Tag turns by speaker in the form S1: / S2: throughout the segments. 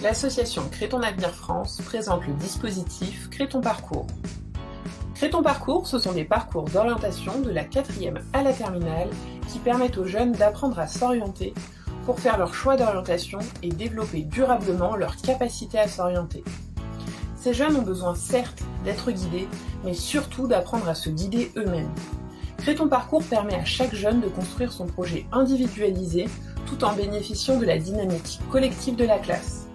S1: L'association Crée ton avenir France présente le dispositif Crée ton parcours. Crée ton parcours, ce sont des parcours d'orientation de la 4e à la terminale qui permettent aux jeunes d'apprendre à s'orienter pour faire leur choix d'orientation et développer durablement leur capacité à s'orienter. Ces jeunes ont besoin certes d'être guidés, mais surtout d'apprendre à se guider eux-mêmes. Crée ton parcours permet à chaque jeune de construire son projet individualisé tout en bénéficiant de la dynamique collective de la classe.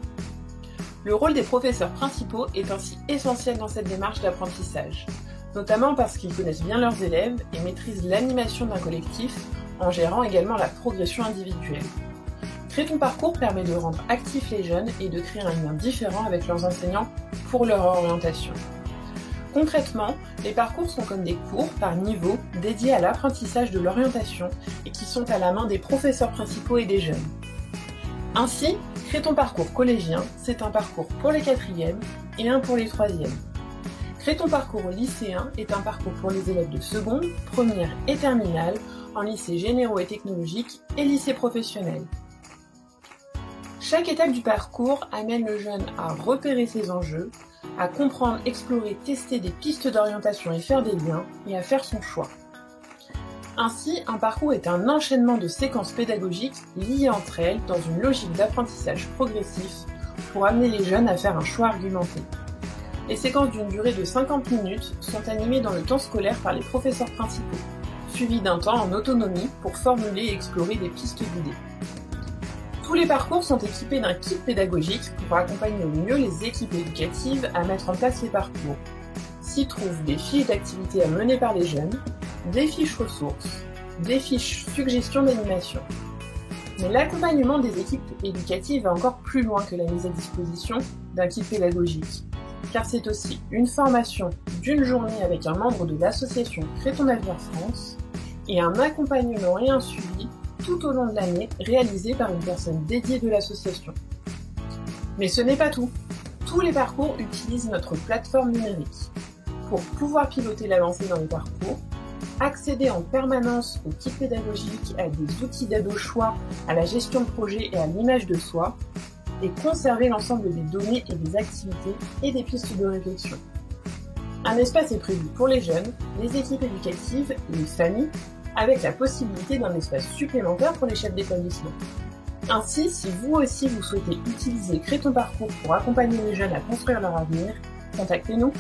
S1: Le rôle des professeurs principaux est ainsi essentiel dans cette démarche d'apprentissage, notamment parce qu'ils connaissent bien leurs élèves et maîtrisent l'animation d'un collectif en gérant également la progression individuelle. Crée ton parcours permet de rendre actifs les jeunes et de créer un lien différent avec leurs enseignants pour leur orientation. Concrètement, les parcours sont comme des cours par niveau dédiés à l'apprentissage de l'orientation et qui sont à la main des professeurs principaux et des jeunes. Ainsi, Crée ton parcours collégien, c'est un parcours pour les 4e et un pour les 3e. Crée ton parcours lycéen est un parcours pour les élèves de seconde, première et terminale en lycée généraux et technologiques et lycée professionnel. Chaque étape du parcours amène le jeune à repérer ses enjeux, à comprendre, explorer, tester des pistes d'orientation et faire des liens, et à faire son choix. Ainsi, un parcours est un enchaînement de séquences pédagogiques liées entre elles dans une logique d'apprentissage progressif pour amener les jeunes à faire un choix argumenté. Les séquences d'une durée de 50 minutes sont animées dans le temps scolaire par les professeurs principaux, suivies d'un temps en autonomie pour formuler et explorer des pistes guidées. Tous les parcours sont équipés d'un kit pédagogique pour accompagner au mieux les équipes éducatives à mettre en place les parcours. S'y trouvent des fiches d'activités à mener par les jeunes, des fiches ressources, des fiches suggestions d'animation. Mais l'accompagnement des équipes éducatives va encore plus loin que la mise à disposition d'un kit pédagogique, car c'est aussi une formation d'une journée avec un membre de l'association Crée ton avenir France et un accompagnement et un suivi tout au long de l'année réalisé par une personne dédiée de l'association. Mais ce n'est pas tout. Tous les parcours utilisent notre plateforme numérique. Pour pouvoir piloter l'avancée dans les parcours, accéder en permanence aux kits pédagogiques, à des outils d'aide au choix, à la gestion de projet et à l'image de soi, et conserver l'ensemble des données et des activités et des pistes de réflexion. Un espace est prévu pour les jeunes, les équipes éducatives et les familles, avec la possibilité d'un espace supplémentaire pour les chefs d'établissement. Ainsi, si vous aussi vous souhaitez utiliser Crée ton parcours pour accompagner les jeunes à construire leur avenir, contactez-nous.